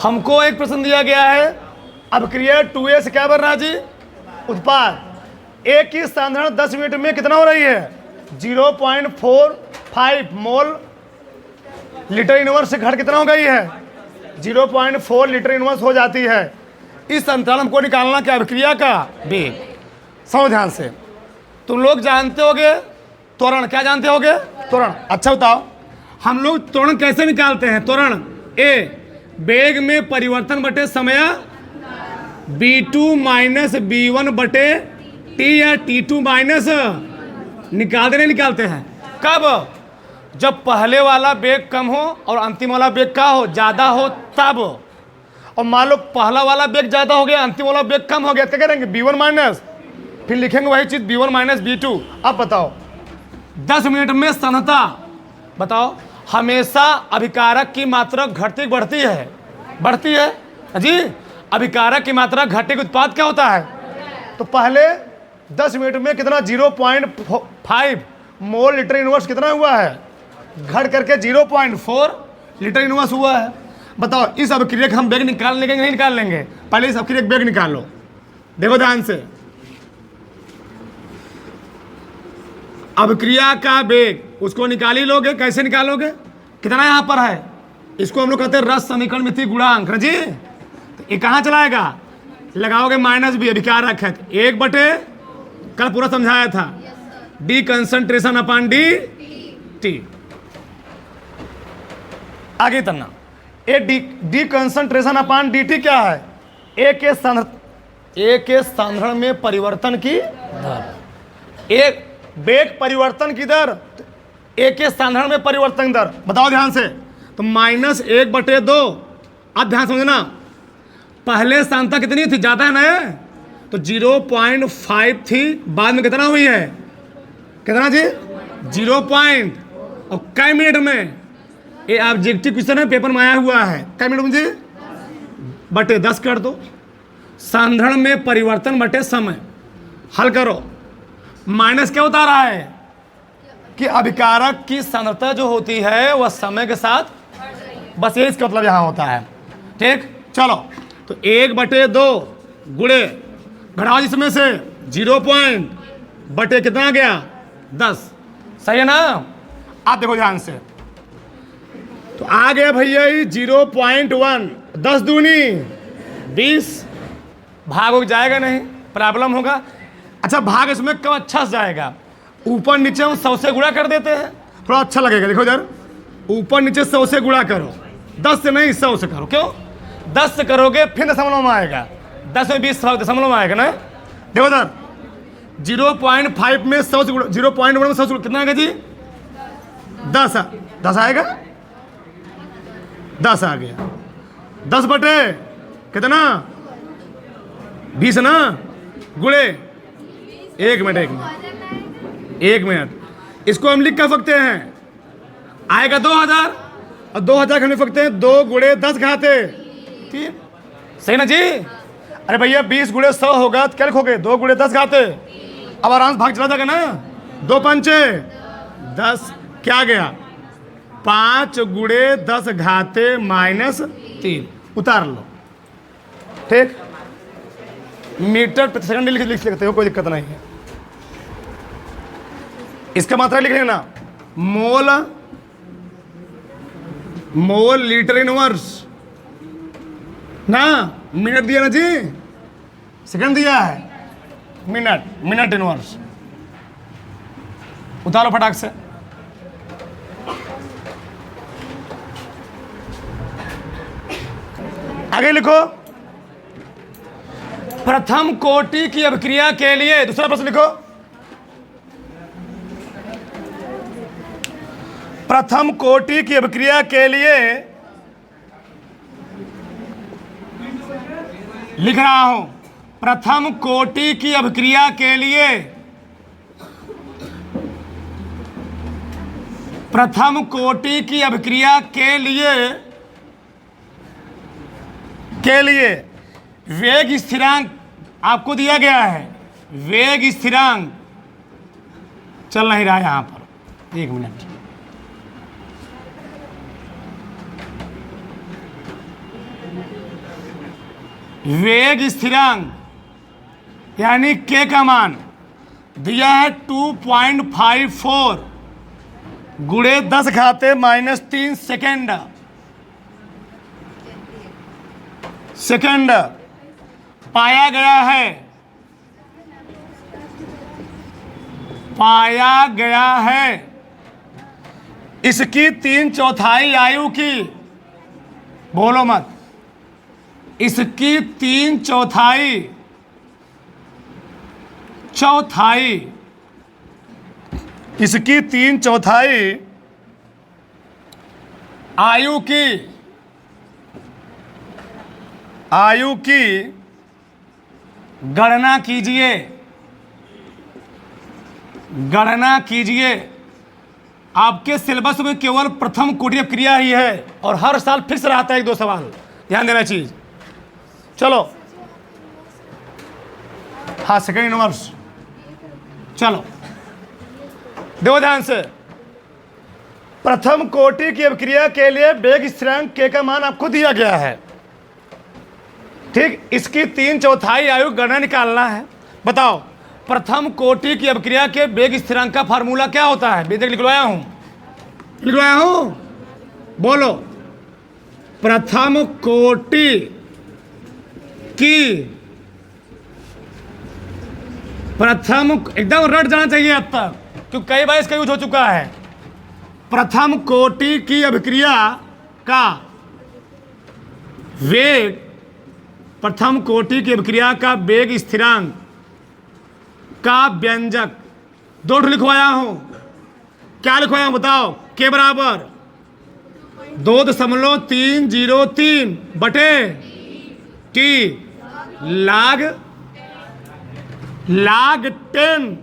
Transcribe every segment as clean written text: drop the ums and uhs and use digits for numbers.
हमको एक प्रश्न दिया गया है, अभिक्रिया 2a से क्या बन रहा है जी? उत्पाद। ए की सांद्रण 10 मिनट में कितना हो रही है? 0.45 मोल लीटर इनवर्स से घट कितना हो गई है? 0.4 लीटर इनवर्स हो जाती है। इस अंतराल हमको निकालना क्या? अभिक्रिया का वेग। समझो ध्यान से। तुम लोग जानते होगे त्वरण, क्या जानते होगे? त्वरण। अच्छा बताओ, हम लोग त्वरण कैसे निकालते हैं? त्वरण ए वेग में परिवर्तन बटे समय, b2 माइनस b1 बटे t या t2 माइनस, निकालते नहीं निकालते हैं? कब? जब पहले वाला वेग कम हो और अंतिम वाला वेग का हो, ज़्यादा हो, तब। और मान लो पहला वाला वेग ज़्यादा हो गया, अंतिम वाला वेग कम हो गया, क्या करेंगे? b1 माइनस, फिर लिखेंगे वही चीज़ b1 माइनस b2। अब बताओ 10 मिनट में सन्हता, बताओ हमेशा अभिकारक की मात्रा घटती बढ़ती है? बढ़ती है जी। अभिकारक की मात्रा घटने के उत्पाद क्या होता है? तो पहले 10 मिनट में कितना? 0.5 मोल लीटर इनवर्स कितना हुआ है? घट करके 0.4 लीटर इनवर्स हुआ है। बताओ इस अभिक्रिया का हम वेग निकाल लेंगे नहीं निकाल लेंगे? पहले इस अभिक्रिया का वेग निकाल लो। देखो ध्यान से, अभिक्रिया का वेग उसको निकाल ही लोगे। कैसे निकालोगे? कितना यहाँ पर है? इसको हम लोग कहते हैं रस समीकरण मिति गुणांक जी। तो ये कहाँ चलाएगा? लगाओगे माइनस बी, अभिकारक है 1 बटे, कल पूरा समझाया था, D concentration upon D T. आगे तन्ना A D concentration upon D T क्या है? ए के सांद्रण में परिवर्तन की दर। एक वेग परिवर्तन की दर, ए के सांद्रण में परिवर्तन दर। बताओ ध्यान से, तो -1/2। अब ध्यान समझना, पहले सांद्रता कितनी थी? ज़्यादा है ना, तो 0.5 थी, बाद में कितना हुई है? कितना जी? 0 पॉइंट। और कई मिनट में? ये ऑब्जेक्टिव क्वेश्चन है, पेपर में आया हुआ है। कई मिनट में जी? बटे 10 कर दो। सांद्रण में परिवर्तन बटे समय, हल करो। माइनस क्या होता रहा है? कि अभिकारक की सांद्रता जो होती है वह समय के साथ, बस यही इसका मतलब यहाँ होता है। ठीक, चलो तो 1/2 गुणे, घटाओ जिसमें से 0 पॉइंट बटे कितना आ गया? 10। सही है ना? आप देखो ध्यान से, तो आ गया भैया 0.1, 10 दूनी 20। भाग हो जाएगा नहीं, प्रॉब्लम होगा। अच्छा भाग इसमें कब अच्छा से जाएगा? ऊपर नीचे हम 100 से गुणा कर देते हैं, थोड़ा अच्छा लगेगा। देखो इधर, ऊपर नीचे 100 से गुणा करो, 10 से नहीं 100 से करो। क्यों? 10 से करोगे फिर दशमलव में आएगा, 10 में 20 दशमलव में आएगा ना। देखो इधर 0.5 में 100 से 0.1 में 100 से कितना आएगा जी? 10 आएगा, 10 आ गया। 10 बटे कितना? 20 ना, गुणे 1 मिनट, 1 मिनट। इसको हम लिख कर सकते हैं, आएगा 2000, और 2000 हम लिख सकते हैं 2 गुणे 10 घाते 3। सही ना जी? अरे भैया 20 गुणे 100 होगा तो क्या लिखोगे? 2 गुणे 10 घाते। अब आराम से भाग चला जाएगा ना, 2 पंचे 10, क्या गया? 5 गुणे 10 घाते -3। उतार लो। ठीक, मीटर प्रति सेकंड लिख सकते हो, कोई दिक्कत नहीं है। इसका मात्रा लिख लेना, मोल लीटर इनवर्स ना, मिनट दिया ना जी, सेकंड दिया है, मिनट इनवर्स। उतारो फटाक से। आगे लिखो, प्रथम कोटि की अभिक्रिया के लिए, दूसरा प्रश्न लिखो, प्रथम कोटि की अभिक्रिया के लिए लिख रहा हूं, प्रथम कोटि की अभिक्रिया के लिए, प्रथम कोटि की अभिक्रिया के लिए वेग स्थिरांक आपको दिया गया है। वेग स्थिरांक चल नहीं रहा है यहां पर, 1 मिनट। वेग स्थिरांक यानी के का मान दिया है 2.54 गुणे 10 घाते -3 सेकेंड पाया गया है इसकी 3/4 आयु की, बोलो मत, इसकी 3/4 इसकी 3/4 आयु की गणना कीजिए। आपके सिलेबस में केवल प्रथम कोटि क्रिया ही है और हर साल फिक्स रहता है 1-2 सवाल, ध्यान देना चीज। चलो हाँ, सेकेंड यूनिवर्स, चलो देखो ध्यान से। प्रथम कोटि की अभिक्रिया के लिए वेग स्थिरांक के का मान आपको दिया गया है, ठीक। इसकी 3/4 आयु गणना निकालना है। बताओ प्रथम कोटि की अभिक्रिया के वेग स्थिरांक का फार्मूला क्या होता है? वेद लिखवाया हूं, बोलो। प्रथम कोटि की एकदम रट जाना चाहिए अब तक, क्योंकि कई बार इसका यूज हो चुका है। प्रथम कोटि की अभिक्रिया का वेग, प्रथम कोटि की अभिक्रिया का वेग स्थिरांक का व्यंजक 2 लिखवाया हूं। क्या लिखवाया हूं बताओ? के बराबर 2.303 बटे टी लाग 10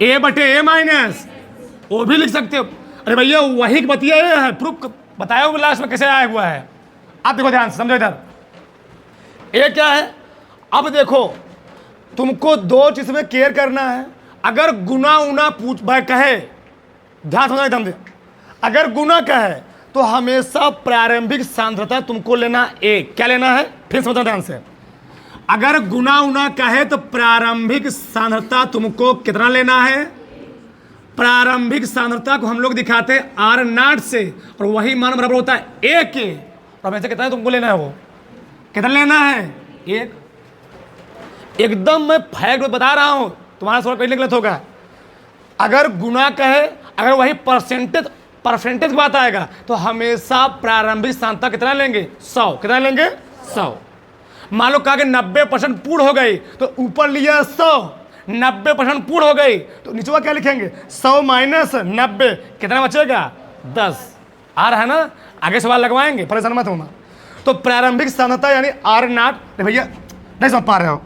ए बटे ए माइनस, वो भी लिख सकते हो। अरे भैया वही बतिया है, प्रूफ बताया हुआ लास्ट में कैसे आया हुआ है। आप देखो ध्यान से, समझो इधर ए क्या है। अब देखो तुमको 2 चीज में केयर करना है। अगर गुना उना पूछ भाई कहे, ध्यान समझना एकदम से, अगर गुना कहे तो हमेशा प्रारंभिक सांद्रता तुमको लेना एक, क्या लेना है फिर समझना ध्यान से। अगर गुना उना कहे तो प्रारंभिक सांद्रता तुमको कितना लेना है? प्रारंभिक सांद्रता को हम लोग दिखाते हैं R0 से, और वही मान बराबर होता है A के। और हमेशा कितना तुमको लेना है, वो कितना लेना है? 1। एकदम मैं फैक्ट बता रहा हूं, तुम्हारा सवाल कहीं गलत होगा। अगर गुना कहे, अगर वही परसेंटेज की बात आएगा तो हमेशा प्रारंभिक सांद्रता कितना लेंगे? 100। कितना लेंगे? 100। मान लो कहा कि 90% पूर्ण हो गई तो ऊपर लिया 100, 90% पूर्ण हो गई तो नीचे क्या लिखेंगे? 100 माइनस 90, कितना बचेगा? 10। आ रहा है ना? आगे सवाल लगवाएंगे, परेशान मत होना। तो प्रारंभिक सांद्रता यानी R0, भैया नहीं समझ पा रहे हो,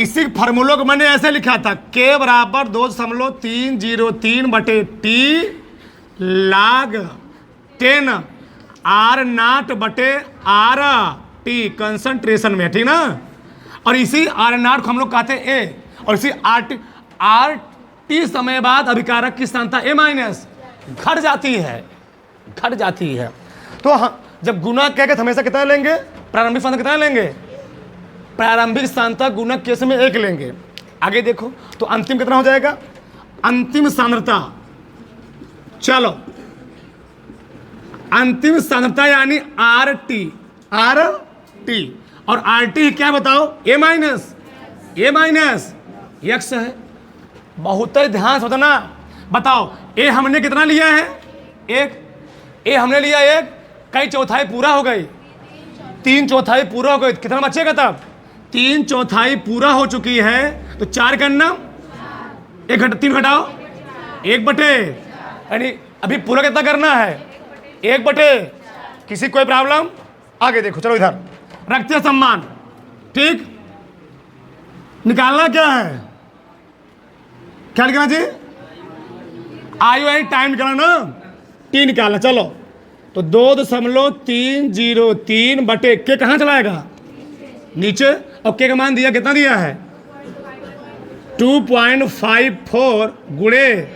इसी फार्मूलों को मैंने ऐसे लिखा था, K बराबर 2.303 बटे टी लाग 10 R0 बटे R टी कंसंट्रेशन में, ठीक ना। और इसी R0 को हम लोग कहते हैं A, और इसी आर टी समय बाद अभिकारक की सांद्रता A माइनस घट जाती है। तो जब गुना कह हमेशा कितना लेंगे? प्रारंभिक सांद्रता कितना लेंगे? प्रारंभिक सांद्रता गुणक केस में 1 लेंगे। आगे देखो तो अंतिम कितना हो जाएगा? अंतिम सांद्रता, चलो अंतिम सांद्रता यानी आर टी, और आर टी क्या बताओ? A माइनस x है। बहुत ही ध्यान से बताना। बताओ A हमने कितना लिया है? 1। A हमने लिया 1, कई चौथाई पूरा हो गई? 3/4 पूरा हो गई। कितना बचेगा तब? 3/4 पूरा हो चुकी है तो 4 करना, 3 घटाओ 1 बटे, यानी अभी पूरा कितना करना है? 1 बटे। किसी कोई प्रॉब्लम? आगे देखो, चलो इधर रखते हैं सम्मान, ठीक। निकालना क्या है? क्या निकालना जी? आयु यानी टाइम निकालना ना, टी निकालना। चलो तो 2.303 बटे के कहाँ चलाएगा? नीचे। और के का मान दिया, कितना दिया है? 2.54 गुणे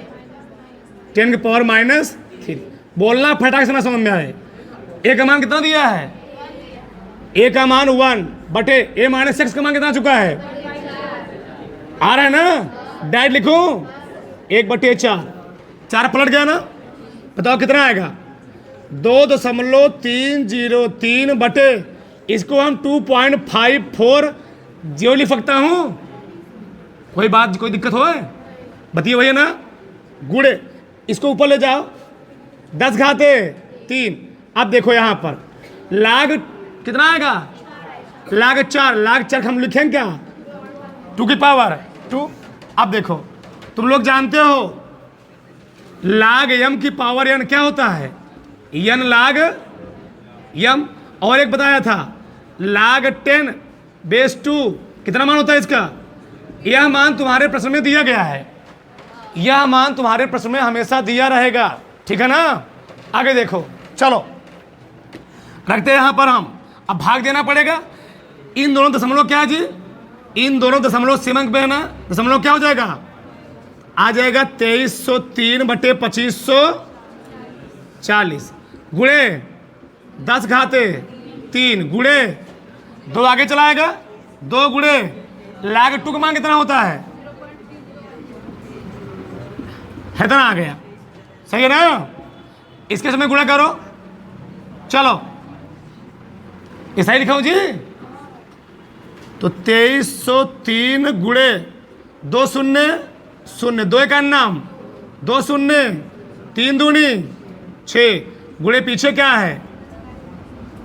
10⁻³ बोलना फटाक से ना समझ में आए। ए का मान कितना दिया है? ए का मान 1 बटे ए माइनस एक्स का मान कितना आ चुका है, आ रहा है ना, डायरेक्ट लिखूं 1/4, 4 पलट गया ना, बताओ कितना आएगा 2.303 बटे इसको हम 2.54 जीरो लिख सकता हूं। कोई बात, कोई दिक्कत हो बताइए भैया ना। गुड़े इसको ऊपर ले जाओ 10 घाते 3। अब देखो यहां पर लाग कितना आएगा, लाग 4 हम लिखेंगे क्या 2 की पावर 2। अब देखो तुम लोग जानते हो लाग यम की पावर n क्या होता है, n लाग यम। और एक बताया था लाग 10⁻², कितना मान होता है इसका, यह मान तुम्हारे प्रश्न में दिया गया है, यह मान तुम्हारे प्रश्न में हमेशा दिया रहेगा, ठीक है ना। आगे देखो चलो रखते हैं यहां पर हम। अब भाग देना पड़ेगा, इन दोनों दशमलव क्या है जी, इन दोनों दशमलव सेमक पे है ना, दशमलव क्या हो जाएगा, आ जाएगा 2303 बटे 2540 गुणे 10 घाते 3 गुणे 2 आगे चलाएगा 2 गुणे लाग 2 का मान कितना होता है इतना आ गया, सही है ना। इसके समय गुणा करो, चलो ऐसा ही लिखाऊं जी, तो 2303 गुणे 2 शून्य 0 2 का नाम 2 शून्य 3 दूनी 6 गुणे पीछे क्या है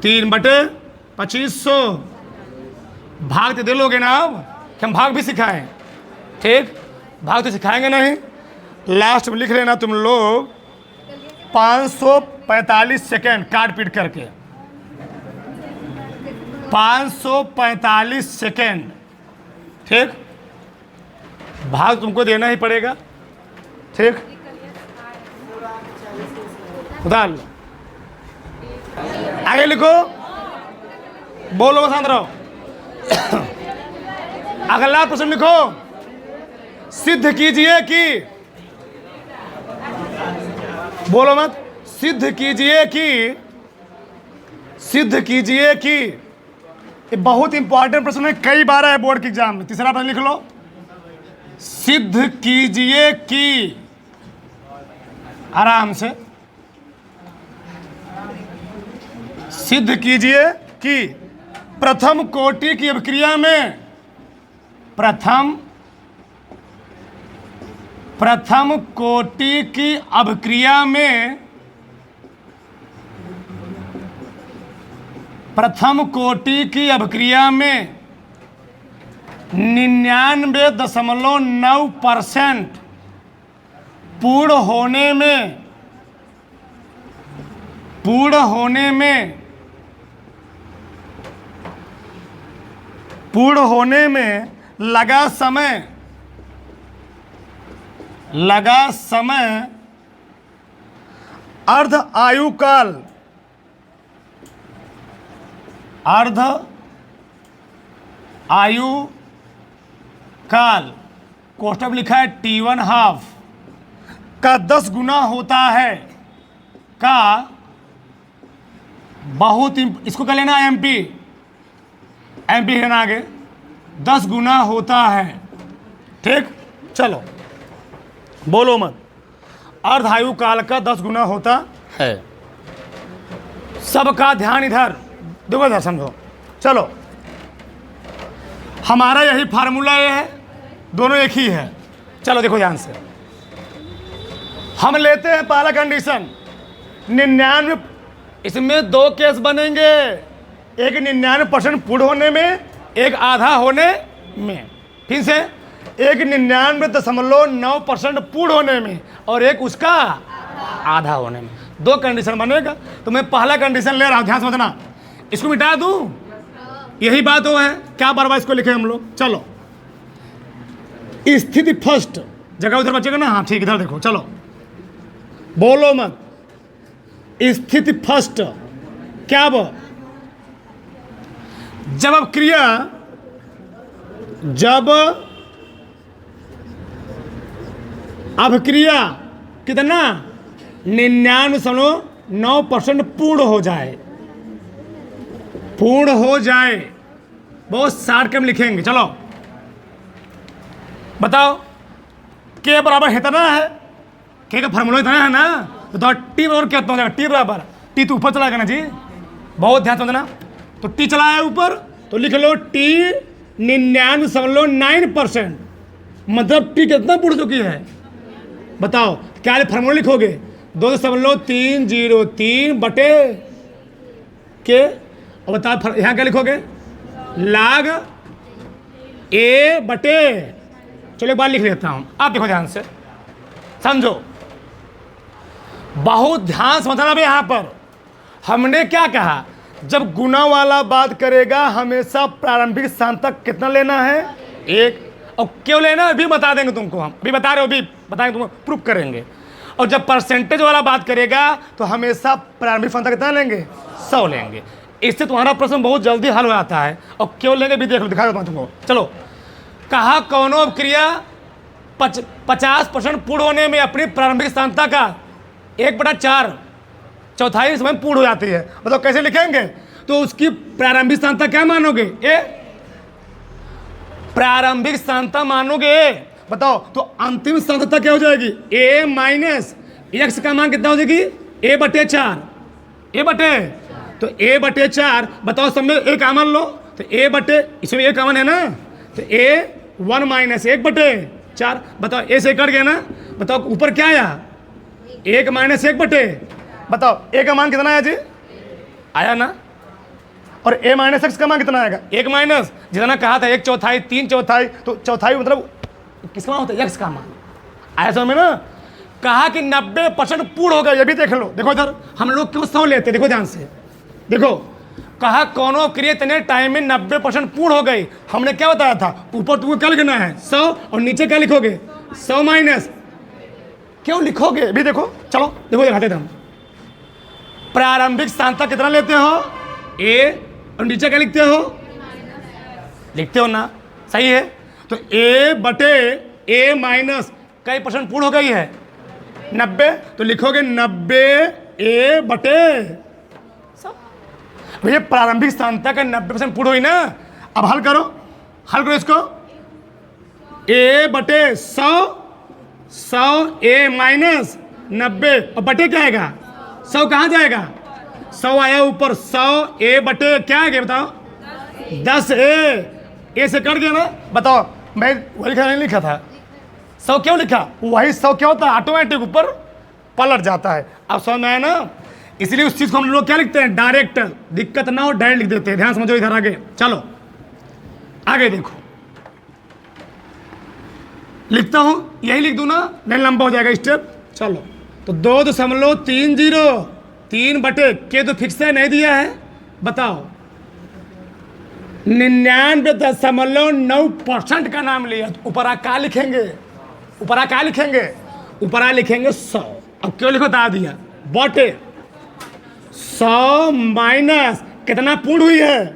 3 बटे 2500। भाग तो दे लोगे ना अब कि हम भाग भी सिखाएं, ठीक, भाग तो सिखाएंगे नहीं। लास्ट में लिख लेना तुम लोग 545 सेकेंड काट पीट करके, 545 सेकेंड, ठीक, भाग तुमको देना ही पड़ेगा, ठीक। उदाहरण आगे लिखो, बोलो शांत रहो। अगला प्रश्न लिखो, सिद्ध कीजिए कि, बोलो मत, सिद्ध कीजिए कि, सिद्ध कीजिए कि, ये बहुत इंपॉर्टेंट प्रश्न है, कई बार है बोर्ड के एग्जाम में। तीसरा प्रश्न लिख लो, सिद्ध कीजिए कि, आराम से, सिद्ध कीजिए कि प्रथम कोटि की अभिक्रिया में, प्रथम कोटि की अभिक्रिया में, प्रथम कोटि की अभिक्रिया में 99.9% पूर्ण होने में लगा समय अर्ध आयु काल, अर्ध आयु काल कोष्टक में लिखा है T1/2 का 10 गुना होता है, का बहुत इसको कर लेना एमपी है ना, आगे 10 गुना होता है, ठीक। चलो बोलो मत, अर्ध आयु काल का 10 गुना होता है। सबका ध्यान इधर देखो, इधर समझो। चलो हमारा यही फार्मूला ये है, दोनों एक ही है। चलो देखो ध्यान से, हम लेते हैं पहला कंडीशन 99, इसमें 2 केस बनेंगे, एक 99% पूर्ण होने में, एक आधा होने में। फिर से एक 99.9% पूर्ण होने में और एक उसका आधा होने में, 2 कंडीशन बनेगा। तो मैं पहला कंडीशन ले रहा हूं, ध्यान समझना, इसको मिटा दूं, यही बात हो है क्या, बार बार इसको लिखे हम लोग। चलो स्थिति फर्स्ट, जगह उधर बचेगा ना, हाँ ठीक, इधर देखो, चलो बोलो मत, स्थिति फर्स्ट क्या, जब अभिक्रिया कितना 99.9% पूर्ण हो जाए, पूर्ण हो जाए, बहुत शार्ट में लिखेंगे। चलो बताओ, के बराबर इतना है, के का फॉर्मूला इतना है ना, तो टी बराबर क्या हो जाएगा, टी बराबर, टी तो ऊपर चला गया ना जी, बहुत ध्यान समझना। तो टी चला है ऊपर, तो लिख लो टी 99.9%, मतलब टी कितना पूर्ण चुकी है, बताओ क्या फॉर्मूला लिखोगे, 2.303 बटे के, और बताओ यहाँ क्या लिखोगे, लाग ए बटे, चलो एक बार लिख लेता हूं, आप देखो ध्यान से समझो, बहुत ध्यान समझना भी। यहां पर हमने क्या कहा, जब गुना वाला बात करेगा हमेशा प्रारंभिक स्थान तक कितना लेना है, एक, और क्यों लेना है भी बता देंगे तुमको, हम भी बता रहे हो, भी बताएंगे, तुमको प्रूफ करेंगे। और जब परसेंटेज वाला बात करेगा तो हमेशा प्रारंभिक स्थान तक कितना लेंगे, 100 लेंगे। इससे तुम्हारा प्रश्न बहुत जल्दी हल हो जाता है। और क्यों लेंगे भी देख लो, दिखा देता हूं तुमको। चलो, कहा कौनो क्रिया 50% पूर्ण होने में अपनी प्रारंभिक स्थानता का 1/4 चौथाई समय पूर्ण हो जाती है। बताओ कैसे लिखेंगे, तो उसकी प्रारंभिक स्थानता क्या मानोगे, ए, प्रारंभिक स्थानता मानोगे, बताओ तो अंतिम स्थानता क्या हो जाएगी, a माइनस एक्स का मान कितना हो जाएगी, a/4, तो a/4, बताओ सब में a कॉमन लो, तो a बटे, इसमें a कॉमन है ना, तो a 1 माइनस 1/4, बताओ a से कट गया ना, बताओ ऊपर क्या आया, 1 माइनस 1 बटे, बताओ a का मान कितना आया जी, आया ना, और a माइनस एक्स का मान कितना आएगा, 1 माइनस, जितना कहा था 1/4 3/4, तो चौथाई मतलब किसका मान होता है, एक्स का मान आया समझ में ना। कहा कि 90% पूर्ण हो गया, ये भी देख लो, देखो इधर हम लोग क्यों 100 लेते, देखो ध्यान से देखो, कहा कोनो क्रिया इतने टाइम में 90% पूर्ण हो गई। हमने क्या बताया था, ऊपर तुमको क्या लिखना है 100, और नीचे क्या लिखोगे 100 माइनस, क्यों लिखोगे भी देखो, चलो देखो दिखाते थे हम। प्रारंभिक स्थानता कितना लेते हो, a, और नीचे क्या लिखते हो ना, सही है। तो a बटे a माइनस कई % पूर्ण हो गई है, 90, तो लिखोगे 90 a बटे, भैया प्रारंभिक स्थानता का 90% पूर्ण हुई ना। अब हल करो इसको, a बटे 100 a माइनस 90, और बटे क्या आएगा, 100 कहाँ जाएगा, 100 आया ऊपर, 100 a बटे क्या आ गया बताओ, 10 a से कट गया ना। बताओ मैं वही लिखा नहीं लिखा था, 100 क्यों लिखा, वही 100 क्या होता है, ऑटोमेटिक ऊपर पलट जाता है। अब 100 में है ना, इसलिए उस चीज़ को हम लोग क्या लिखते हैं, डायरेक्ट, दिक्कत ना हो डायरेक्ट लिख देते हैं। ध्यान समझो इधर आगे, चलो आगे देखो, लिखता हूं, यही लिख दूं ना, नहीं लंबा हो जाएगा स्टेप। चलो तो 2.303 बटे के तो फिक्स है, नहीं दिया है, बताओ 99.9% का नाम लिया, तो ऊपर क्या लिखेंगे, ऊपर लिखेंगे 100। अब क्यों लिखो बता दिया, बटे 100 माइनस कितना पूर्ण हुई है,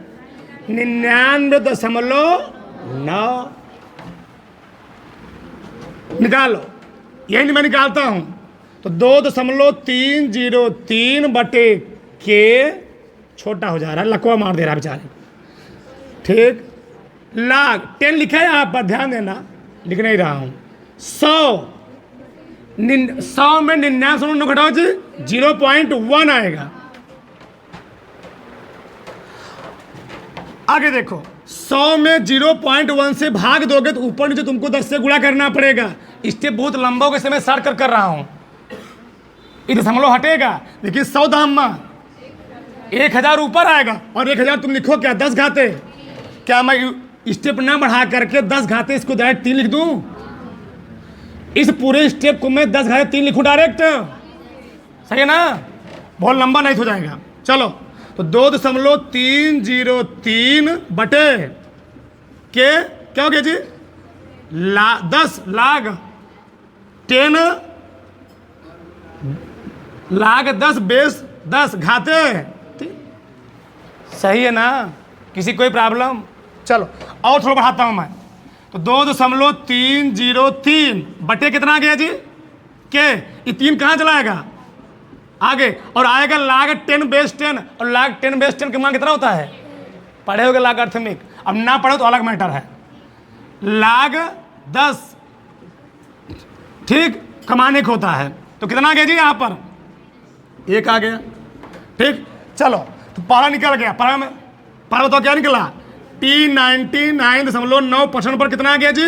99.9, निकालो, यही मैं निकालता हूं। तो 2.303 बटे के, छोटा हो जा रहा है, लकवा मार दे रहा है बेचारे, ठीक, लाग 10 लिखा है यहाँ पर, ध्यान देना, लिख नहीं रहा हूं। 100 में 99 घटाओ जी, 0.1 आएगा। आगे देखो, 100 में 0.1 से भाग दोगे तो ऊपर नीचे तुमको 10 से गुणा करना पड़ेगा। स्टेप बहुत लंबा होगा, इसमें शॉर्ट कर रहा हूं, इधर समझ हटेगा। देखिए 100 दाम में 1000 ऊपर आएगा, और 1000 तुम लिखो क्या, 10 घाते, क्या मैं स्टेप ना बढ़ा करके 10 घाते इसको डायरेक्ट 3 लिख दूं, इस पूरे स्टेप को मैं 10 घाते 3 लिखूं डायरेक्ट, सही है ना, बहुत लंबा नहीं हो जाएगा। चलो तो 2.303 बटे के क्या हो गया जी, 10 लाग 10 लाग 10 बेस 10 घाते, सही है ना, किसी कोई प्रॉब्लम। चलो और थोड़ा बढ़ाता हूं मैं, तो 2.303 बटे कितना आ गया जी, के ये 3 कहाँ चलाएगा आगे, और आएगा लाग 10 बेस 10, और लाग 10 बेस 10 का मान कितना होता है पढ़े होगे लॉगरिथमिक, अब ना पढ़ो तो अलग मैटर है। log 10 ठीक कमानिक होता है, तो कितना आ गया जी यहाँ पर 1 आ गया। ठीक, चलो तो पहला निकल गया, पहला बताओ क्या निकला, T99.9% पर कितना आ गया जी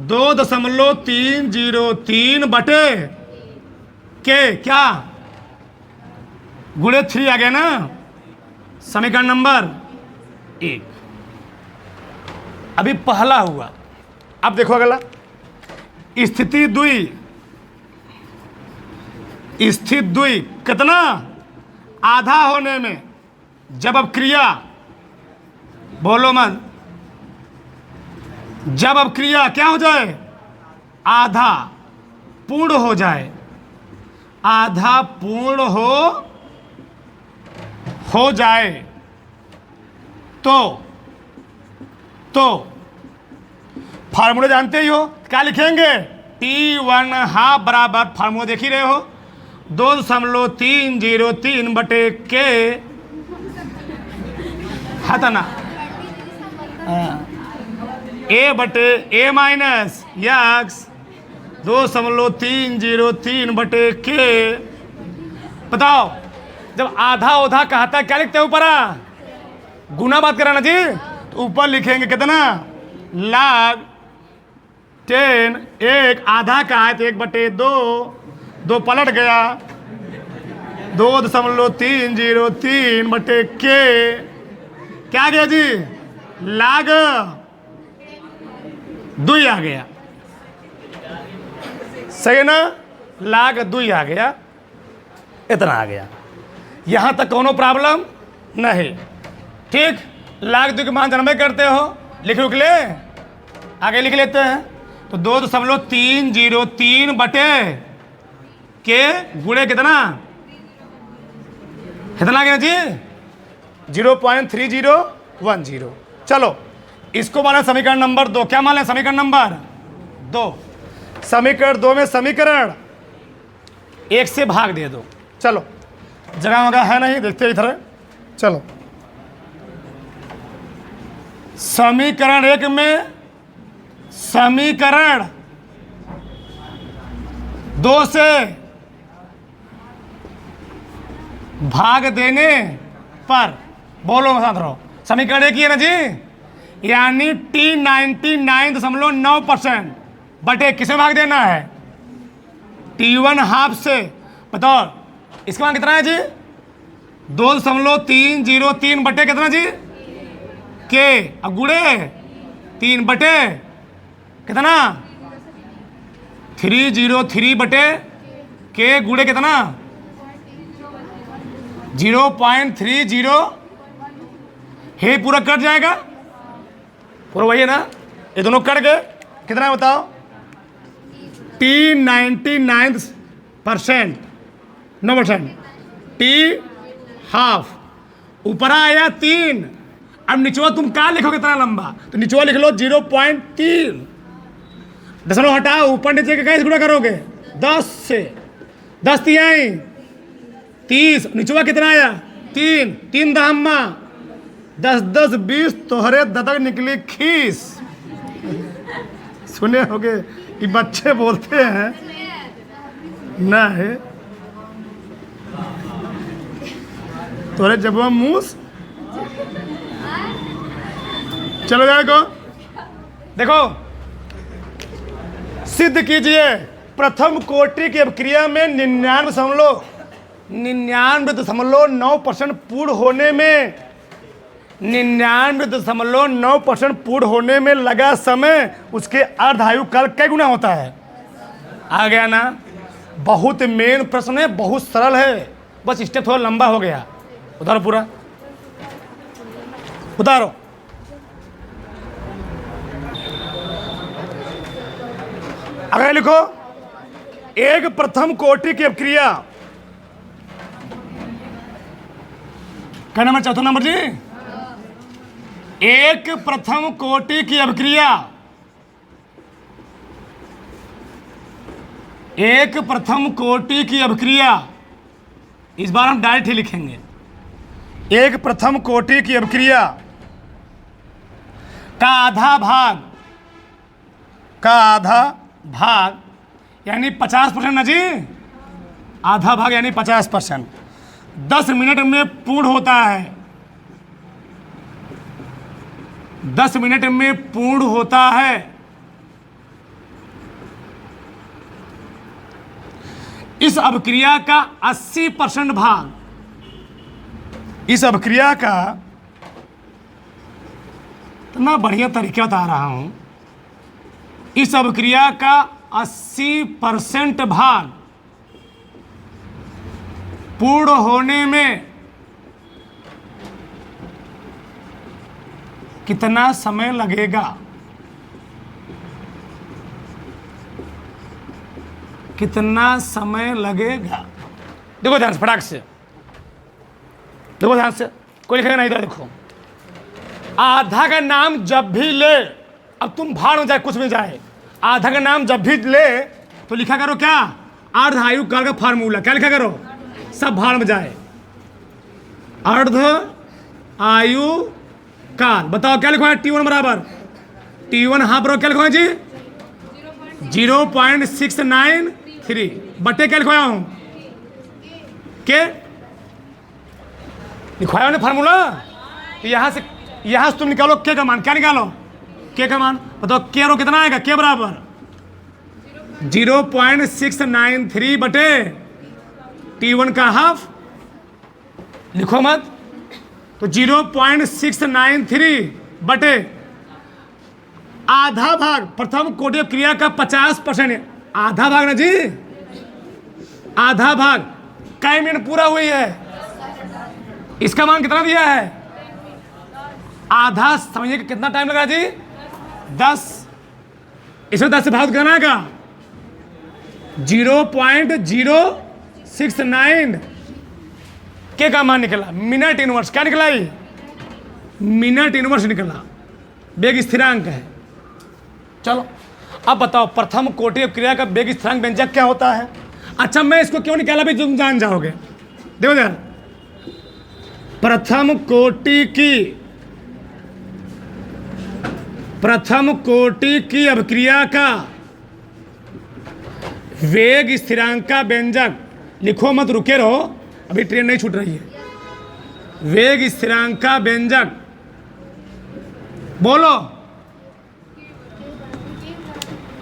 2.303 बटे के क्या गुणे 3 आ गया ना, समीकरण नंबर 1। अभी पहला हुआ, अब देखो अगला स्थिति द्वि, स्थिति द्वि कितना आधा होने में, जब अब क्रिया बोलो मत, जब अब क्रिया क्या हो जाए आधा पूर्ण हो जाए, आधा पूर्ण हो जाए तो फार्मूला जानते ही हो, क्या लिखेंगे T1/2 बराबर, फार्मूला देख ही रहे हो 2.303 बटे के है ना, ए बटे ए माइनस यक्स 2.303 बटे के। बताओ जब आधा ओधा कहता है क्या लिखते हैं ऊपर, गुना बात कराना जी, तो ऊपर लिखेंगे कितना log 10, एक आधा का है तो 1/2, 2 पलट गया 2.303 बटे के, क्या आ गया जी log 2 आ गया, सही है ना, log 2 आ गया, इतना आ गया, यहां तक कोनो प्रॉब्लम नहीं। ठीक, log 2 के मान जानबे करते हो, लिख ले, आगे लिख लेते हैं, तो 2.303 बटे के गुणे कितना आ गया जी 0.3010। चलो इसको माने समीकरण नंबर 2, क्या माने समीकरण नंबर 2, समीकरण 2 में समीकरण 1 से भाग दे दो। चलो जगह वगह है नहीं, देखते इधर, चलो समीकरण 1 में समीकरण 2 से भाग देने पर, बोलो साथ रहो, समीकरण 1 ही है ना जी, यानी T99.9% बटे किसे भाग देना है T1/2 से। बताओ इसका मान कितना है जी 2.303 बटे कितना जी के, अब गुणे 3 बटे कितना 303 बटे के गुणे कितना 0.30, हे पूरा कट जाएगा, पूरा वही है ना, ये दोनों कट गए, कितना है बताओ T99% 9%, T1/2 ऊपर आया 3, अब निचवा तुम क्या लिखोगे इतना लंबा, तो निचवा लिख लो 0.3, दशमलव हटाओ, ऊपर नीचे के कैसे गुणा करोगे 10 से, 10 तिहाई 30, निचवा कितना आया 3, 3 दहम्मा 10 10 20, तोहरे दतक निकली खीस। सुने होगे कि बच्चे बोलते हैं ना है तोरे जब मूस। चलो जाएगा, देखो सिद्ध कीजिए प्रथम कोटि की अभिक्रिया में 99.9% पूर्ण होने में 99.9% पूर्ण होने में लगा समय उसके अर्धायु काल कै गुना होता है। आ गया ना, बहुत मेन प्रश्न है, बहुत सरल है, बस स्टेप थोड़ा लंबा हो गया। उतारो पूरा, उतारो। अगर लिखो एक प्रथम कोटि की अभिक्रिया, क्या नंबर, चौथा नंबर जी, एक प्रथम कोटि की अभिक्रिया, एक प्रथम कोटि की अभिक्रिया, इस बार हम डायरेक्ट ही लिखेंगे, एक प्रथम कोटि की अभिक्रिया का आधा भाग यानी 50% ना जी, आधा भाग यानी 50%, 10 मिनट में पूर्ण होता है, 10 मिनट में पूर्ण होता है। इस अभिक्रिया का 80% भाग, इस अभिक्रिया का इतना बढ़िया तरीका बता रहा हूं, इस अभिक्रिया का 80% भाग पूर्ण होने में कितना समय लगेगा? कितना समय लगेगा? देखो ध्यान से, फटाक से देखो, ध्यान से, कोई लिखेगा नहीं, इधर देखो। आधा का नाम जब भी ले, अब तुम भाड़ में जाए कुछ भी जाए, आधा का नाम जब भी ले तो लिखा करो क्या? अर्ध आयु काल का फार्मूला। क्या लिखा करो? सब भाड़ में जाए, अर्ध आयु काल। बताओ क्या लिखो है? T1 बराबर T1 हाफ बराबर क्या लिखो है जी? 0.693 बटे क्या लिखवाया हूं? के लिखवाया ने फार्मूला। तो यहां से तुम निकालो के का मान। क्या निकालो? के का मान। बताओ के रो कितना आएगा? के बराबर 0.693 बटे T1 का हाफ। लिखो मत। तो 0.693 बटे आधा भाग, प्रथम कोटि क्रिया का 50%, आधा भाग ना जी, आधा भाग कै मिनट पूरा हुई है, इसका मान कितना दिया है? आधा। समझिए कि कितना टाइम लगा जी? 10। इसमें 10 से भाग करना का 0.069 के का मान निकला, मिनट इनवर्स। क्या निकला? ये मिनट इनवर्स निकला, वेग स्थिरांक है। चलो अब बताओ प्रथम कोटि क्रिया का वेग स्थिरांक व्यंजक क्या होता है? अच्छा मैं इसको क्यों निकाला भी तुम जान जाओगे। देखो यार, प्रथम कोटि की अभिक्रिया का वेग स्थिरांक का व्यंजक लिखो मत, रुके रहो, अभी ट्रेन नहीं छूट रही है। वेग स्थिरांक का व्यंजक बोलो।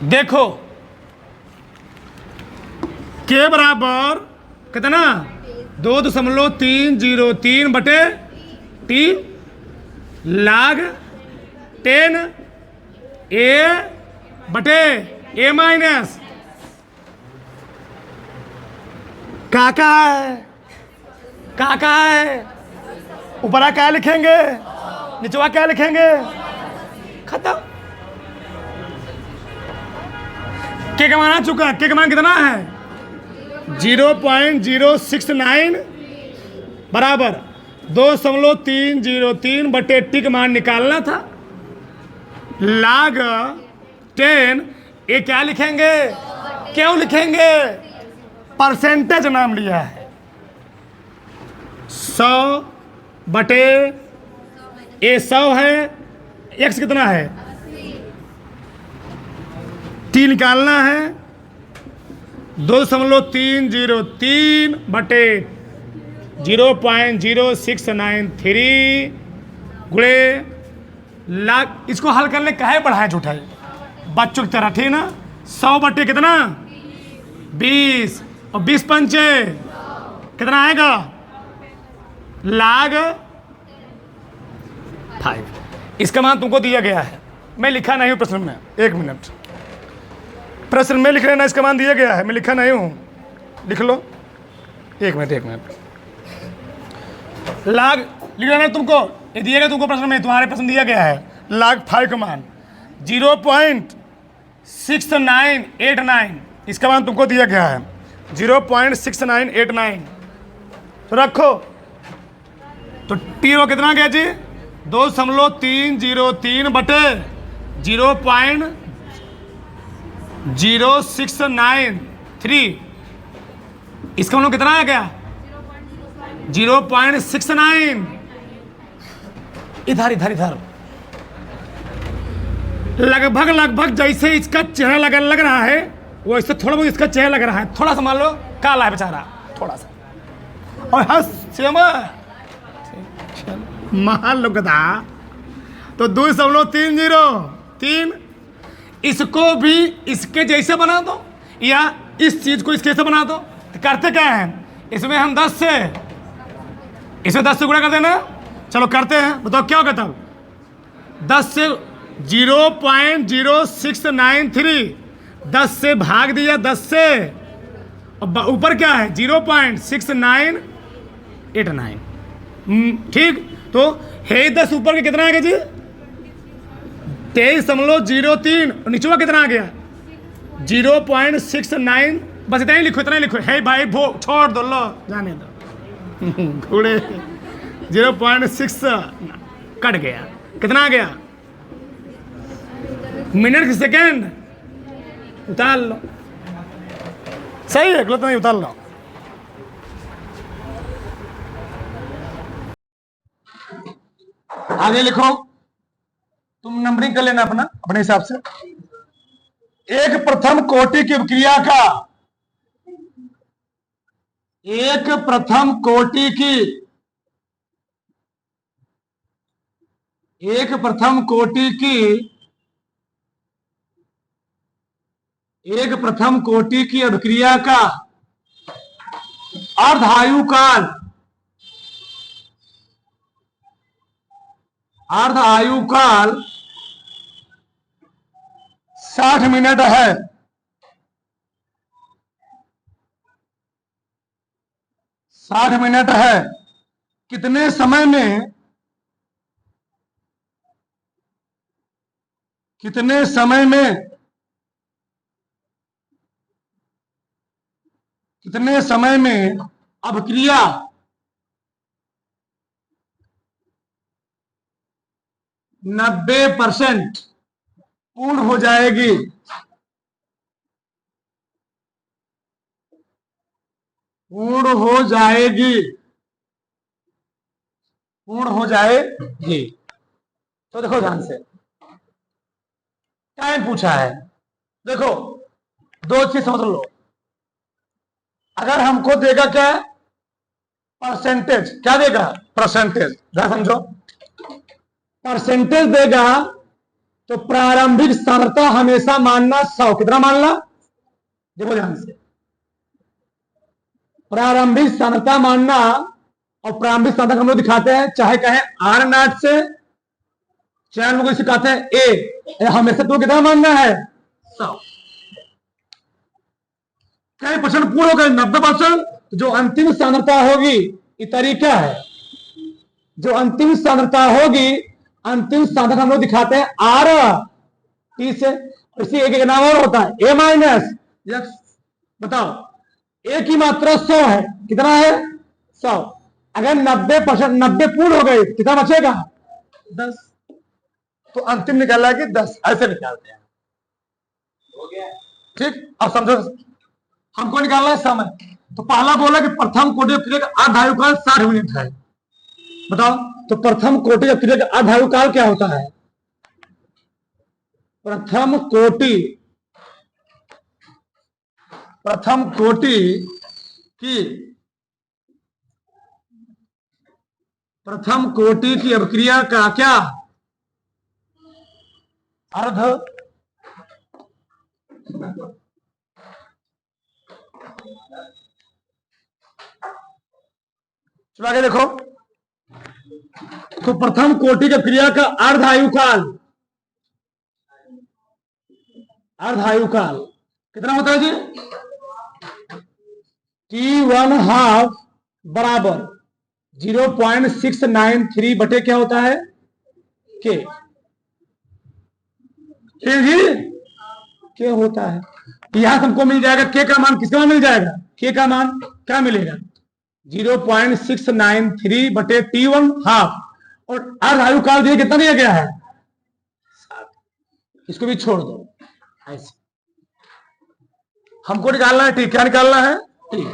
देखो के बराबर कितना? 2.303 बटे टी लाग 10 ए बटे ए माइनस काका है, ऊपरा क्या लिखेंगे, निचवा क्या लिखेंगे, खत्म। के का मान आ चुका। के का मान कितना है? 0.069 बराबर 2.303 बटे टी का मान निकालना था, लाग 10 ये क्या लिखेंगे? क्यों लिखेंगे? परसेंटेज नाम लिया है। 100 बटे ए 100 है, एक्स कितना है? टी निकालना है। 2.303 बटे 0.0693 गुणे लाख। इसको हल करने काहे बढ़ाए झूठाई बच्चों की तरह, ठीक ना? 100 बटे कितना? 20 और 20 पंचे कितना आएगा? लाग 5। इसका मान तुमको दिया गया है, मैं लिखा नहीं हूं प्रश्न में। 1 मिनट, प्रश्न में लिख लेना, इसका मान दिया गया है, मैं लिखा नहीं हूं, लिख लो। 1 मिनट लाग लिख लेना तुमको, ये दिया गया तुमको प्रश्न में, तुम्हारे प्रश्न दिया गया है। लाग 5 का मान 0.6989, इसका मान तुमको दिया गया है 0.6989। तो रखो, तो टी वो कितना गया जी? 2.303 बटे 0.0693, इसका मतलब कितना आ गया? 0.69। इधर लगभग लगभग जैसे इसका चेहरा लग रहा है वैसे थोड़ा बहुत इसका चेहरा लग रहा है, थोड़ा सा मान लो काला है बेचारा थोड़ा सा, और हाँ सेम मान लो गधा। तो 2.30 इसको भी इसके जैसे बना दो या इस चीज को इसके जैसे बना दो। तो करते क्या है, इसमें हम 10 से गुणा कर देना। चलो करते हैं, बताओ क्या होगा तब। 10 से 0.0693, 10 से भाग दिया 10 से, और ऊपर क्या है 0.6989। ठीक, तो है 10 ऊपर के कितना आ गया जी 23.03, और नीचे कितना आ गया 0.69। बस इतना ही लिखो, इतना ही लिखो। है भाई वो छोड़ दो, लो जाने दो घोड़े। 0.6 कट गया, कितना आ गया मिनट की सेकेंड। उतार लो, सही है, गलत नहीं, उतार लो। आगे लिखो, तुम नंबरिंग कर लेना अपना अपने हिसाब से। एक प्रथम कोटि की अभिक्रिया का, एक प्रथम कोटि की, एक प्रथम कोटि की, एक प्रथम कोटि की अभिक्रिया का अर्धायुकाल, अर्धायुकाल 60 मिनट है। 60 मिनट है। कितने समय में, कितने समय में, कितने समय में अभिक्रिया 90% पूर्ण हो जाएगी। पूर्ण हो जाएगी, पूर्ण हो जाएगी। तो देखो ध्यान से, टाइम पूछा है। देखो दो चीज समझ लो। अगर हमको देगा क्या परसेंटेज, क्या देगा परसेंटेज, ध्यान समझो, परसेंटेज देगा तो प्रारंभिक सांद्रता हमेशा मानना 100। कितना मानना, देखो ध्यान से, प्रारंभिक सांद्रता मानना। और प्रारंभिक सांद्रता हम लोग दिखाते हैं, चाहे कहें R0 से, चाहे हम लोग सिखाते हैं A, हमेशा तो कितना मानना है 100। कई परसेंट पूर्ण हो गए 90%, जो अंतिम सांद्रता होगी, ये तरीका है, जो अंतिम सांद्रता होगी, अंतिम सांद्रता हम लोग दिखाते हैं R से। इसी एक नाम और होता है A माइनस x। बताओ A की मात्रा 100 है, कितना है 100। अगर 90% 90 पूर्ण हो गए कितना बचेगा 10, तो अंतिम निकाला कि 10, ऐसे निकालते हैं। हो गया ठीक। अब समझो, हमको निकालना है समय। तो पहला बोला कि प्रथम कोटि क्रिया का अर्धायुकाल 60 मिनट है। बताओ तो प्रथम कोटि क्रिया का अर्धायुकाल क्या होता है। प्रथम कोटि, प्रथम कोटि की, प्रथम कोटि की अभिक्रिया का क्या अर्ध, चलो आगे देखो। तो प्रथम कोटि की क्रिया का अर्धायुकाल, अर्धायुकाल कितना होता है जी T1/2 बराबर 0.693 बटे क्या होता है के। जी के होता है। यहां हमको मिल जाएगा के का मान, किसका मान मिल जाएगा, के का मान क्या मिलेगा 0.693 बटे T1/2। और अर्धायुकाल दिया कितना दिया गया है 7। इसको भी छोड़ दो ऐसे। हमको निकालना है ठीक, क्या निकालना है ठीक।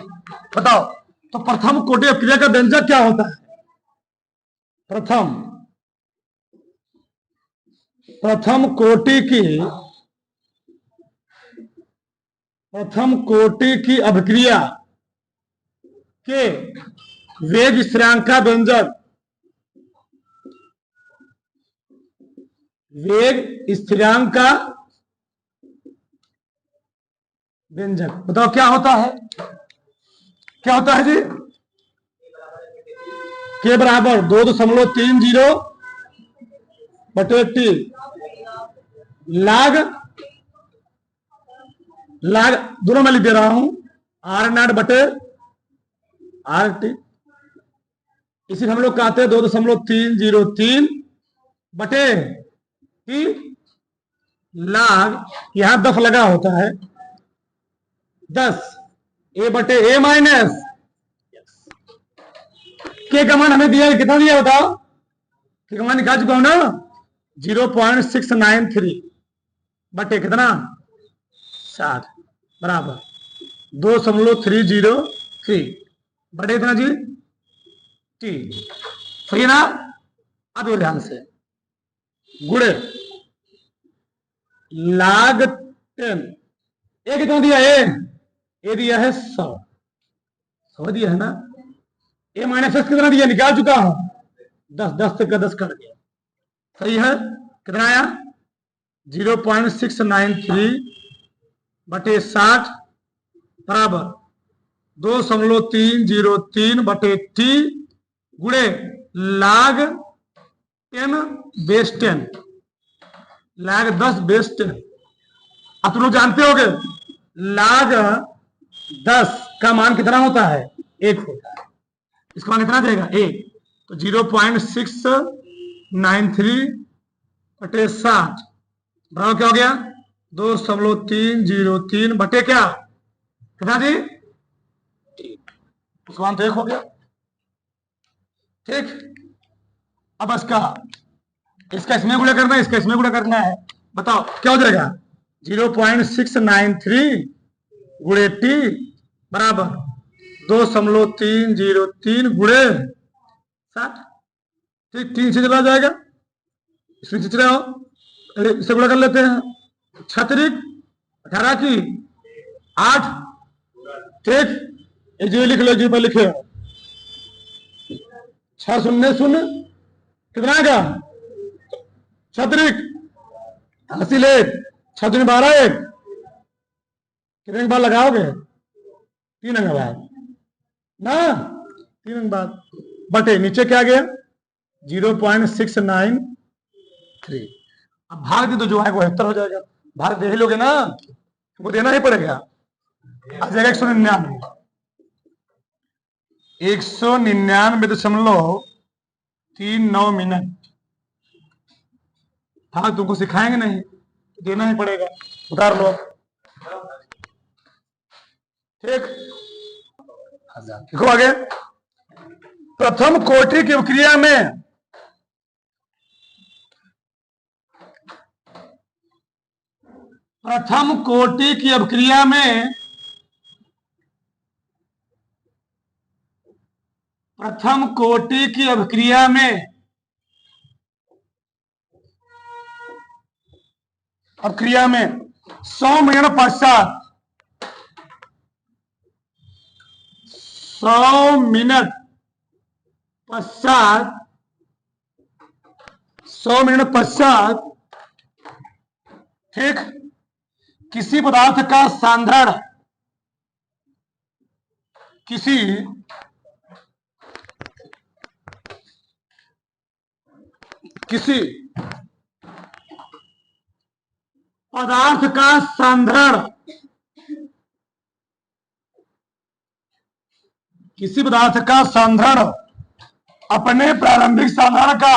बताओ तो प्रथम कोटि क्रिया का व्यंजक क्या होता है। प्रथम प्रथम कोटि की अभिक्रिया के वेग स्थिरांक का व्यंजक, वेग स्थिरांक का व्यंजक बताओ क्या होता है? क्या होता है जी? के बराबर 2.30 बटे टी लाग दोनों में लिख दे रहा हूं, आर नॉट बटे आर टी। इसी हम लोग कहते हैं 2.303 बटे टी लाग, यहां 10 लगा होता है, 10 ए बटे ए माइनस के का मान हमें दिया, कितना दिया बताओ? के का मान निकाल चुका हूं ना, 0.693 बटे कितना 60 बराबर 2.303 बटे इतना जी टी, सही है ना? अब ध्यान से गुड़े लाग 10, ए कितना दिया? ए दिया है 100 दिया है ना। ए माइनस एक्स कितना दिया? निकाल चुका हूं, 10 तक का 10 कट गया, सही है। कितना आया? 0.693 बटे 60 बराबर 2.303 बटे टी गुणे लाग 10 बेस 10, लाग 10 बेस 10। अब तुम लोग जानते होगे लाग 10 का मान कितना होता है? 1 होता है। इसका मान कितना देगा? 1। तो 0.693 बटे 60 बराबर क्या हो गया? 2.303 बटे क्या कितना जी? उसका मान तो 1 हो गया, ठीक। अब इसका इसमें गुणा करना है, इसका इसमें गुणा करना है, बताओ क्या हो जाएगा? 0.693 गुणे टी बराबर 2.303 गुणे 60, ठीक। 3 से चला जाएगा, इसमें से चला इसे गुणा कर लेते हैं, 6 18 की 8, ठीक। जी लिख लो, जी पर लिखे 6 शून्य शून्य कितना आएगा? 6 हासिल 1, 6 दूनी 12 1, कितने के बाद लगाओगे? 3 अंक बाद ना, 3 अंक बाद बटे नीचे क्या गया? 0.693। अब भाग दे तो जो है वो 71 हो जाएगा, भाग दे ही लोगे ना, वो देना ही पड़ेगा। आ जाएगा 199, 199.39 मिनट। हाँ तुमको सिखाएंगे नहीं, देना ही पड़ेगा, उतार लो, ठीक। देखो आगे, प्रथम कोटि की क्रिया में प्रथम कोटि की अभिक्रिया में प्रथम कोटि की अभिक्रिया में अभिक्रिया में 100 मिनट पश्चात 100 मिनट पश्चात 100 मिनट पश्चात, ठीक, किसी पदार्थ का सांद्रण किसी पदार्थ का सांद्रण किसी पदार्थ का सांद्रण अपने प्रारंभिक सांद्रण का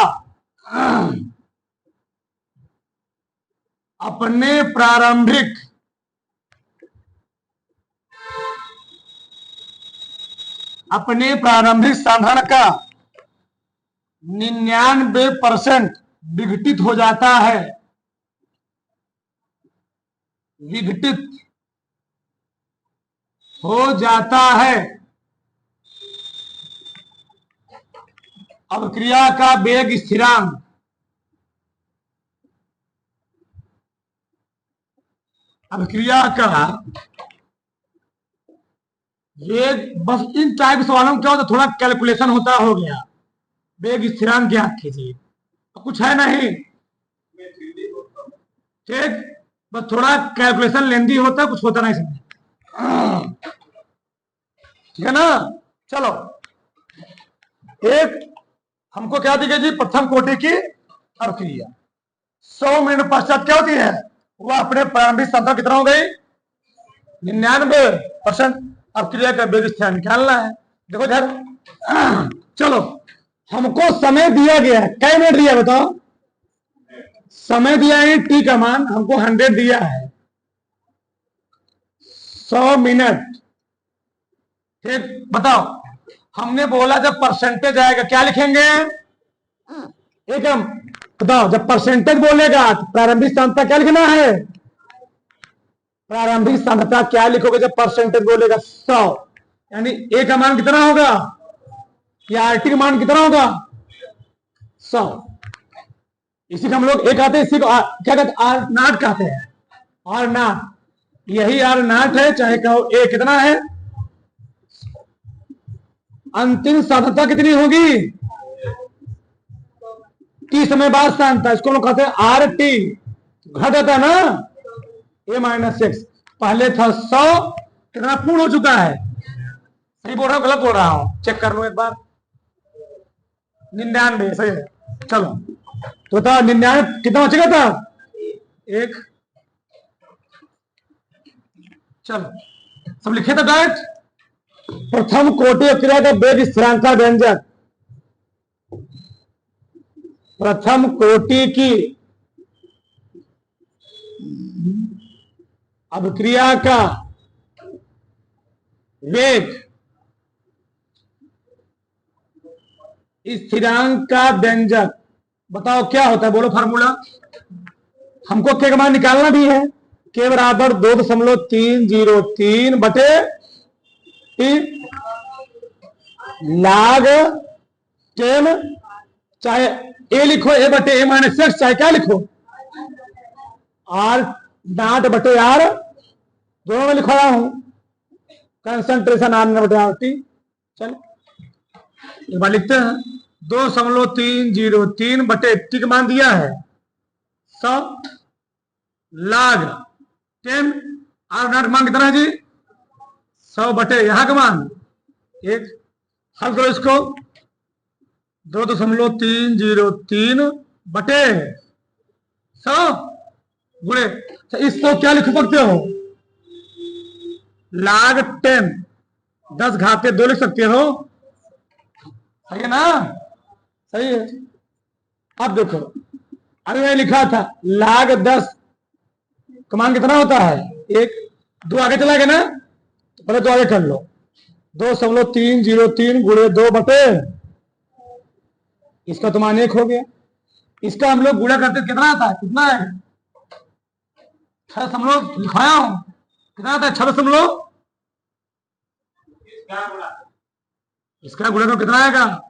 अपने प्रारंभिक सांद्रण का 99% विघटित हो जाता है, विघटित हो जाता है। अभिक्रिया का वेग स्थिरांक अभिक्रिया का ये बस इन टाइप सवालों में क्या होता है, थोड़ा कैलकुलेशन होता हो गया। वेग स्थिरांक ज्ञात कीजिए, कुछ है नहीं, ठीक, बस थोड़ा कैलकुलेशन लेंदी होता है, कुछ होता नहीं समझ, ठीक है ना। चलो, एक हमको क्या दी गई जी, प्रथम कोटि की अभिक्रिया 100 मिनट पश्चात क्या होती है, वह अपने प्रारंभिक सांद्रता कितना हो गई 99%। अभिक्रिया का वेग स्थिरांक निकालना है। देखो इधर, चलो हमको समय दिया गया है, कै मिनट दिया बताओ, समय दिया है टी का मान हमको 100 दिया है, 100 मिनट, ठीक, बताओ हमने बोला जब परसेंटेज आएगा क्या लिखेंगे, एक हम बताओ, जब परसेंटेज बोलेगा तो प्रारंभिक सांद्रता क्या लिखना है, प्रारंभिक सांद्रता क्या लिखोगे जब परसेंटेज बोलेगा 100, यानी ए का मान कितना होगा, या आरटी का मान कितना होगा 100। इसी को हम लोग ए कहते हैं, इसी को क्या कहते हैं, आर नाट कहते हैं, आर नाट, यही आर नाट है, चाहे कहो ए कितना है। अंतिम सांद्रता कितनी होगी, टी समय बाद सांद्रता, इसको लोग कहते हैं आर टी, घट जाता है ना A-6, पहले था 100, कितना पूर्ण हो चुका है, सही बोल रहा हूं गलत बोल रहा हूं, चेक कर लो एक बार, 99 सही है। चलो तो बताओ 99 कितना बचेगा था, एक, चलो सब लिखे था डायरेक्ट। प्रथम कोटि अभिक्रिया का वेग स्थिरांक का व्यंजक, प्रथम कोटि की अभिक्रिया का वेग स्थिरांक का व्यंजक, बताओ क्या होता है, बोलो फार्मूला, हमको के का मान निकालना भी है, के बराबर 2.303 बटे टी लाग 10, चाहे ए लिखो ए बटे A-6, चाहे क्या लिखो आर नाट बटे आर, दोनों में लिखवा रहा हूं, कंसंट्रेशन आर बटे आर टी। चलो एक बार लिखते हैं, 2.303 बटे टी का मान दिया है 100 लाग 10, आर नाट मान कितना है जी 100 बटे यहां का मान एक, हल करो इसको, 2.303 बटे 100 गुणे, इसको क्या लिख सकते हो, लाग 10, 10 घाते 2 लिख सकते हो, सही है ना, सही है। अब देखो, अभी मैं लिखा था लाग 10 का मान कितना होता है, एक, 2 आगे चला गया ना, तो पहले 2 आगे कर लो, 2.303 गुणे 2 बटे, इसका तो मान 1 हो गया, इसका हम लोग गुणा करते कितना आता है, कितना है 6 लिखाया हूं, कितना आता है 6, इसका गुणा करो कितना आएगा,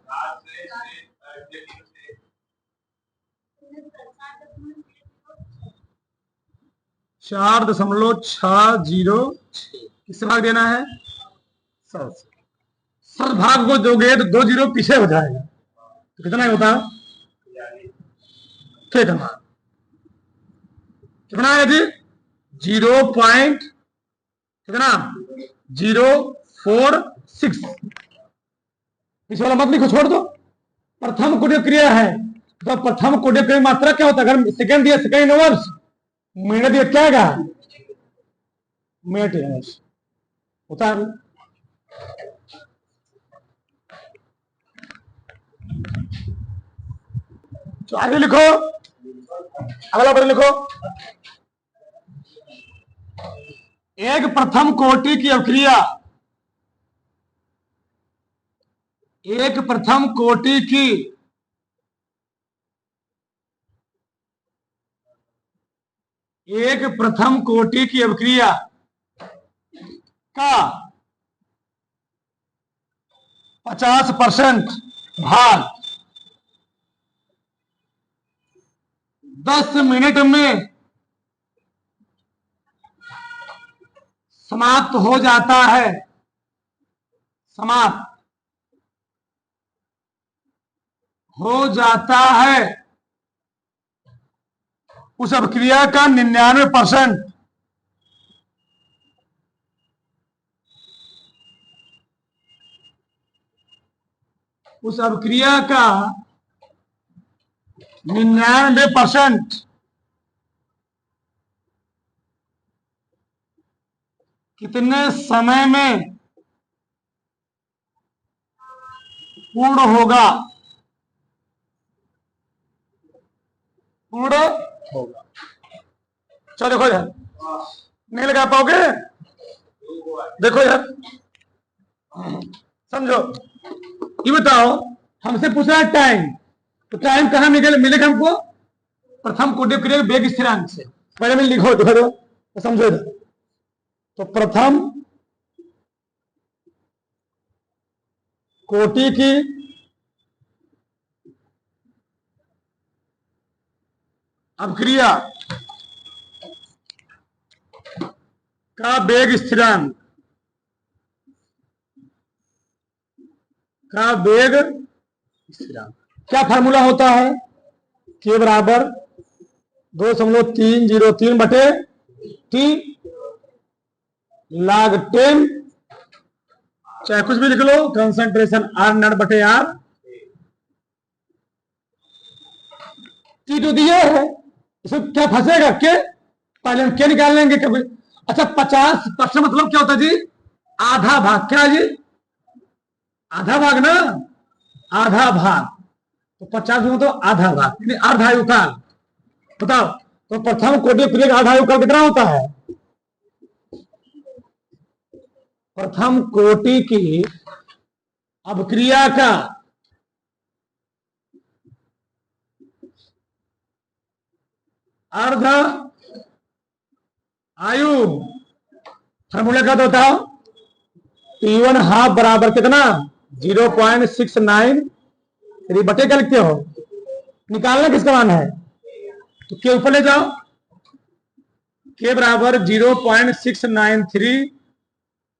4.606, किससे भाग देना है 100 से, 100 भाग को दोगे तो 2 जीरो पीछे हो जाएगा, तो कितना होता है, ठीक है, कितना है जी 0. कितना 046, इस वाला मत लिखो, छोड़ दो, प्रथम कोटि क्रिया है, तो प्रथम कोटि क्रिया मात्रा क्या होता है, अगर सेकंड दिया सेकंड इनवर्स, मिनट दिया क्या आएगा मिनट इनवर्स, होता है। तो आगे लिखो, अगला पर लिखो, एक प्रथम कोटि की अभिक्रिया, एक प्रथम कोटि की अभिक्रिया का 50% भाग 10 मिनट में समाप्त हो जाता है, समाप्त हो जाता है, उस अभिक्रिया का 99% उस अभिक्रिया का 99% कितने समय में पूर्ण होगा, पूर्ण होगा। चलो देखो यार, नहीं लगा पाओगे, देखो यार समझो, ये बताओ, हमसे पूछ रहा है टाइम, तो टाइम कहां मिलेगा हमको? प्रथम कोटि क्रिया वेग स्थिरांक से। पहले में लिखो, देखो तो समझो इधर। तो प्रथम कोटि की अभिक्रिया का वेग स्थिरांक क्या फार्मूला होता है? के बराबर 2.303 बटे टी log 10, चाहे कुछ भी लिख लो, कंसंट्रेशन आर नॉट बटे आर, टी तो दिया है, इसमें क्या फंसेगा के? पहले हम क्या निकाल लेंगे कभी। अच्छा 50% मतलब क्या होता है जी? आधा भाग। क्या जी? आधा भाग ना, आधा भाग। तो 50 में तो आधा भाग, यानी अर्धायु काल। बताओ, तो प्रथम कोटि क्रिया का अर्धायु काल कितना होता है? प्रथम कोटि की अभिक्रिया का अर्ध आयु फार्मूला का तो बताओ। T1 हाफ बराबर कितना? 0.69, बटे क्या लिखते हो? निकालना किसका मान है? तो के ऊपर ले जाओ, के बराबर 0.693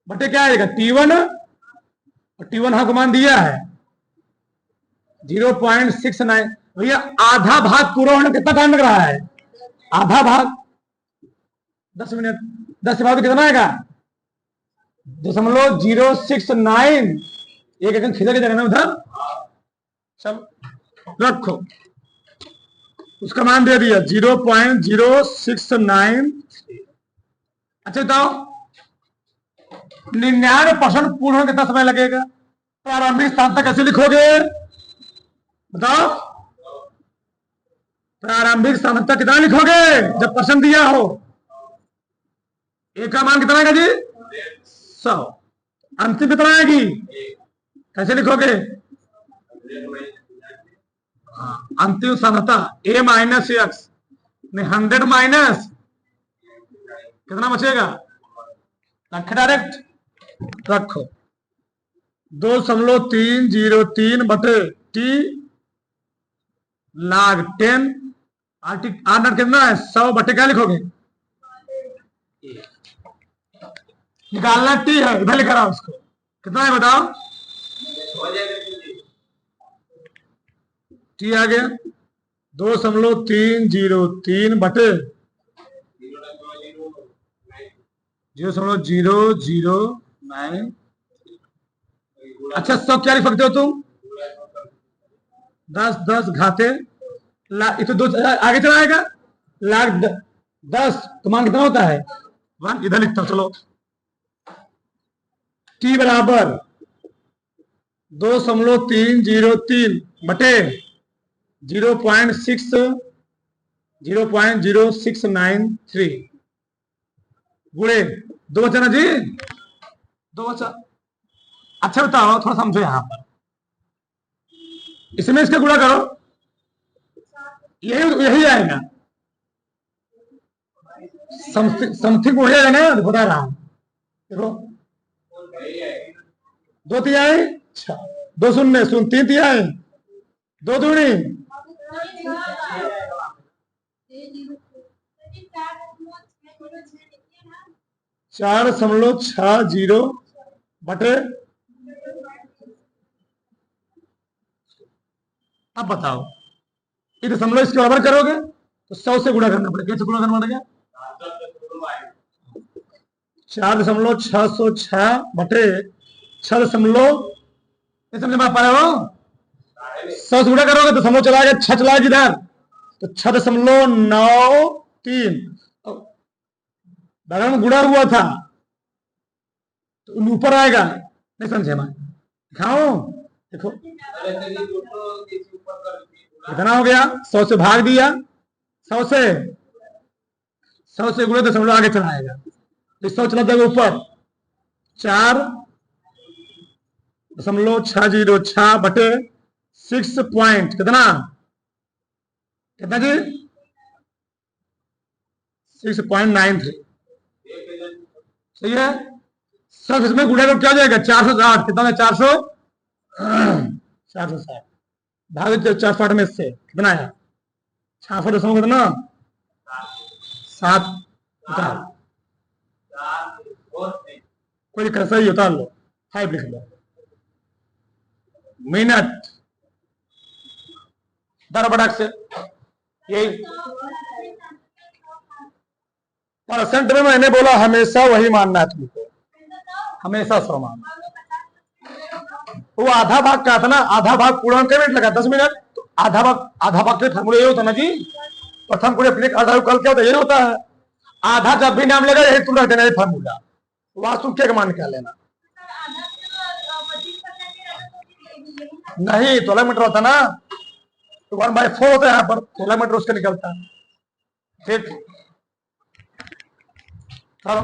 बटे क्या आएगा? T1, और T1 हाफ का मान दिया है 0.69। भैया आधा भाग पूरा होने कितना टाइम लग रहा है? आधा भाग 10 मिनट। 10 के बाद कितना आएगा? 0.069, एक एकदम खिंचा के जगह उधर। चलो रखो, उसका मान दे दिया 0.069। अच्छा बताओ, 99% पूर्ण होने कितना समय लगेगा? प्रारंभिक स्थान तक कैसे लिखोगे? बताओ, प्रारंभिक स्थान तक कितना लिखोगे जब प्रश्न दिया हो? एक का मान कितना आएगा जी? 100। अंतिम कितना आएगी? कैसे लिखोगे? अंतिम सांद्रता a माइनस एक्स, 100 माइनस कितना बचेगा? रखे डायरेक्ट रखो, 2.303 बटे टी log 10, आर नॉट कितना है? 100 बटे क्या लिखोगे? निकालना टी है, इधर लिख रहा हूं उसको। कितना है बताओ? टी आ गया 2.303 बटे 0.009। अच्छा 100 क्या लिख सकते हो तुम? 10 घाते लाख, तो 2 आगे चला आएगा लाख 10, तो मान कितना होता है? 1। इधर लिखता हूं, चलो। टी बराबर 2.303 बटे 0.0693 गुणे 2 बचा ना जी? 2 बचा। अच्छा बताओ, थोड़ा समझो यहां पर, इसमें इसका गुणा करो, यही आएगा। समथिंग उड़ जाएगा ना, बता रहा हूं। देखो 2 तिहाई, अच्छा 2 शून्य 3 तिहाई, 2 दूनी 4 4.60 बटे, अब बताओ ये दशमलव इसके बराबर करोगे तो 100 से गुणा करना पड़ेगा। कैसे गुणा करना पड़ेगा? 4.606 बटे 6 समझ में आ पा रहे हो? 100 से गुणा करोगे तो दशमलव चला गया, 6 चला गया इधर, तो 6.93 बगल में गुणा हुआ था तो ऊपर आएगा। नहीं समझे मैं? दिखाओ, देखो कितना हो गया, 100 से भाग दिया, 100 से गुणा दशमलव आगे चला आएगा, तो 100 चला जाएगा ऊपर। 4.606 बटे 6 पॉइंट कितना जी? 6.93 सही है। सब इसमें गुणा कर क्या जाएगा? 460 कितना? 460 भाग 460 में से कितना है? 66 कितना? 7। कोई दिक्कत, सही होता लो, 5 लिख लो। मिनट बड़क से यही परसेंट में मैंने बोला हमेशा वही मानना है तुमको, हमेशा 100 मानना। वो आधा भाग का था ना, आधा भाग पूर्ण के मिनट लगा 10 मिनट, तो आधा भाग के फॉर्मूला ये होता ना जी, प्रथम पूरे अपने आधा कल क्या होता है, ये होता है आधा जब भी नाम लेगा यही तुम रख देना, ये फॉर्मूला वास्तु क्या मान क्या लेना। नहीं 16 मीटर होता ना, तो 1/4 होता है यहाँ पर, 16 मीटर उसका निकलता है। ठीक, चलो